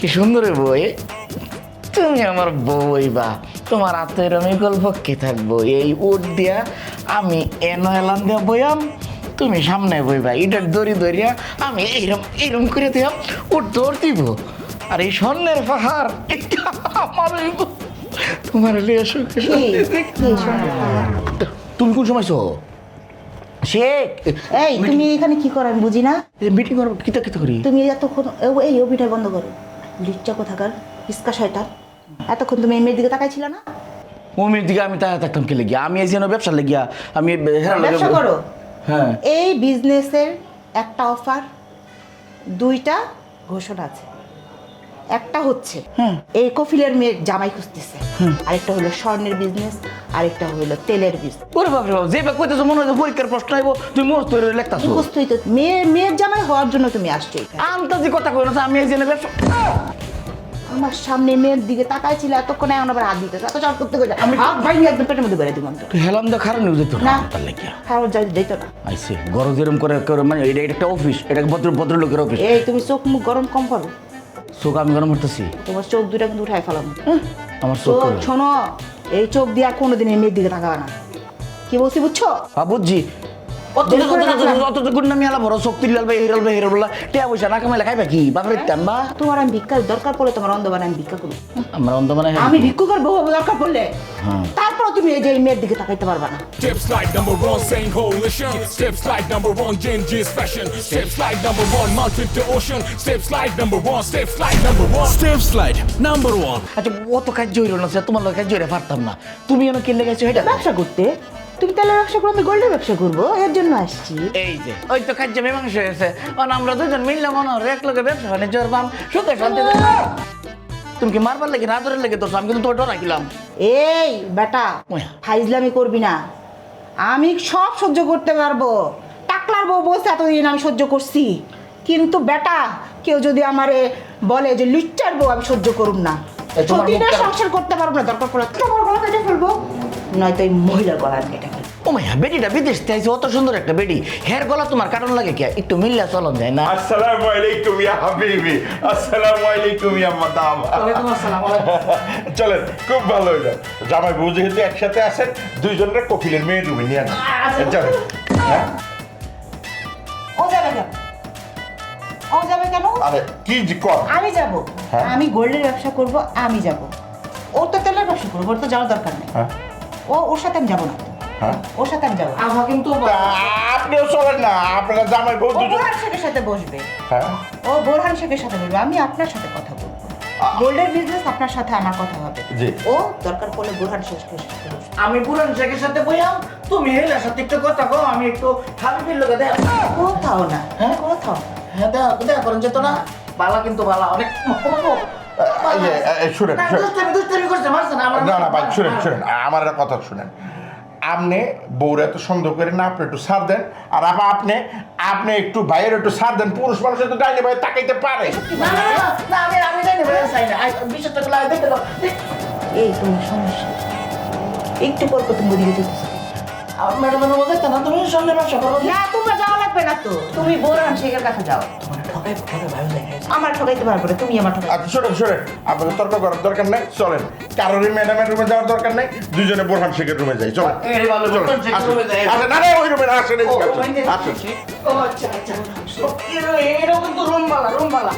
কি সুন্দর বই, তুমি আমার বই বা তোমার হাতের আমি গল্প কে থাকবো। এই উঠ দিয়া আমি এনো এলান দিয়া বইয়াম, তুমি সামনে বইবা, এটার দড়ি ধরিয়া আমি এইরম এইরম করে দিয়াম, উঠ দৌড় দিব। আর এই স্বর্ণের পাহাড় এটা আমার হইব। তোমার লিয়ে সুখে শান্তিতে। তুমি কোন সময় শেখ এই তুমি এখানে কি করো আমি বুঝি না। মিটিং করবো, কিতা কিতা করি? তুমি এতক্ষণ এই অভিনয় বন্ধ করো। লিচ্চা কোথাকার ইস্কা শয়তান, এতক্ষণ তুমি এই মেয়ের দিকে তাকাইছিল না? মমির দিকে আমি তাই থাকতাম কে লেগিয়া? আমি এই যেন ব্যবসা লেগিয়া আমি ব্যবসা করো। হ্যাঁ, এই বিজনেসের একটা অফার, দুইটা ঘোষণা আছে। একটা হচ্ছে এই কফিলের মেয়ে জামাই খুঁজতেছে, আরেকটা হলো স্বর্ণের বিজনেস, আরেকটা হলো তেলের বিজনেস। ওরে বাপরে বাপ, যে বা কইতেছো মনে হয় পরীক্ষার প্রশ্ন আইব, তুমি মস্ত করে লেখতাছো। বুঝতেই তো, মেয়ের জামাই হওয়ার জন্য তুমি আসছো এখানে। আন্তাজি কথা কই না, আমি এই যেন ব্যবসা। আমার সামনে মেয়ের দিকে তাকাইছিল এতক্ষণে, এখন আবার হাত দিতেছে, এত চাপ করতে গেছে আমি হাত ভাই একদম পেটের মধ্যে বেড়ে দিলাম। তুই হেলাম দা খারাপ নিউজ দিত না তার লেগিয়া খারাপ যাই দিত না। আইসে গরজ এরম করে করে মানে এটা একটা অফিস, এটা ভদ্রলোকের অফিস। এই তুমি চোখ মুখ গরম কম করো, চোখ আমি গরম করতেছি। তোমার চোখ দুটা কিন্তু উঠাই ফেলাম। আমার চোখ চোখ শোনো, এই চোখ দিয়া কোনোদিন এই মেয়ের দিকে তাকাবে না, কি বলছি বুঝছো? বুঝছি। অত গুন্ডা মিয়ালা বড় শক্তি লাল ভাই হিরাল ভাই হিরাল বলা টিয়া পয়সা না কামাইলে খাইবা কি বাপরে টানবা? তোমার আমি ভিক্ষা দরকার পড়লে তোমার অন্ধ বানায় আমি ভিক্ষা করবো। আমরা অন্ধ মানে আমি ভিক্ষু করবো দরকার পড়লে, হ্যাঁ। তারপর তুমি এই যে এই মেয়ের দিকে তাকাইতে পারবা না। Steps like number one, same coalition. Steps like number one, Genji's fashion. Steps like number one, mountain to ocean. Steps like number one, steps like number one. Step slide number 1. আচ্ছা অত কাজ হইল না, তোমার লোক কাজ হইলে পারতাম না। তুমি এনে কিনলে গেছো এটা ব্যবসা করতে, তুমি তেলের ব্যবসা করো, আমি গোল্ডের ব্যবসা করবো, এর জন্য আসছি। এই যে ওই তো কাজ মীমাংস হয়েছে, কারণ আমরা দুজন মিললে মনে হয় এক লোকের ব্যবসা বাণিজ্য করবাম সুখে শান্তি। তুমি কি মারবার লেগে না আদরের লেগে তোর? আমি কিন্তু তোর রাখিলাম। এই বেটা, ওয়া। ফাইজলামি করবি না, আমি সব সহ্য করতে পারবো। টাকলার বউ বলছে এতদিন আমি সহ্য করছি, কিন্তু বেটা কেউ যদি আমারে বলে যে লুচ্চার বউ, আমি সহ্য করুম না। এই তোমার সতীনের মুখটা- সংসার করতে পারবো না, দরকার পড়লে তোমার গলা কেটে ফেলবো, নয়তো এই মহিলার গলা কেটে ফেলবো। ও মাইয়া, বেডিটা বিদেশ থেকে আইছে, অত সুন্দর একটা বেডি, হের গলা তোমার কারণ লাগে কি? একটু মিললে চলন যায় না? আসসালামু আলাইকুম ইয়া হাবিবি, আসসালামু আলাইকুম ইয়া মাদাম। চলেন, খুব ভালো হইলো। জামাই বউ যেহেতু একসাথে আছেন, দুইজনের কফিলের মেয়ে রুমে নিয়ে আনেন। চলেন। হ্যাঁ? ও যাবে কেন? ও যাবে কেন? আরে কি যে কর? আমি যাব, হ্যাঁ? আমি গোল্ডের ব্যবসা করব, আমি যাব। ওর তো তেলের ব্যবসা করবো, ওর তো যাওয়ার দরকার নেই। হ্যাঁ? ওর সাথে আমি যাবো না। হ্যাঁ? ওর সাথে আমি যাবো। আমার কিন্তু তা আপনিও চলেন না, আপনারা জামাই বউ ও দুজন। বোরহান শেখের সাথে বসবে, হ্যাঁ? ও বোরহান শেখের সাথে বসবে, আমি আপনার সাথে কথা বলবো। গোল্ডের বিজনেস আপনার সাথে আমার কথা হবে। জি। ও দরকার পড়লে বোরহান শেখের সাথে বসবে। আমি পুরান শেখের সাথে বইয়াম, তুমি হেলার সাথে একটু কথা কও, আমি একটু হাবিবের লোকে দেখ। কোথাও না, হ্যাঁ? কোথাও না। হ্যাঁ দেখা করেন যেত না, বালা কিন্তু বালা অনেক। শুনেন, না, শুনেন। দুষ্টামি করছে, মারছে না আমার। না না ভাই, শুনেন শুনেন, আমার একটা কথা শুনেন। আপনি বউরা এত সন্দেহ করেন না, আপনি একটু সার দেন। আর আপনি আপনি একটু ভাইয়ের একটু সার দেন। পুরুষ মানুষের তো ডাইনে ভাই তাকাইতে পারে। না, আমি জানি ভাই, চাই না। বিশ্বাস তো লাগে দেখতে দাও। এই তোমার সমস্যা, একটু পর পর তুমি দিকে যেতেছো। ম্যাডাম বলতে না, তুমি সঙ্গে ব্যবসা করো না তোমার যাওয়া লাগবে না তো, তুমি বোরহান শেখের কাছে যাও। ঠকাই ভালো লাগে। আমার ঠকাইতে পারবো না, তুমি আমার ঠকাই। আচ্ছা শুনেন শুনেন, আপনাদের তর্ক করার দরকার নেই, চলেন। কারোরই ম্যাডামের রুমে যাওয়ার দরকার নেই, দুইজনে বোরহান শেখের রুমে যাই, চলেন। এই ভালো, চলেন, বোরহান শেখের আসেন। রুমে যাই। আসেন, না না, ওই রুমে না, আসেন, এদিকে আসেন, আসেন। ও আচ্ছা, এরকম তো রুমবালা।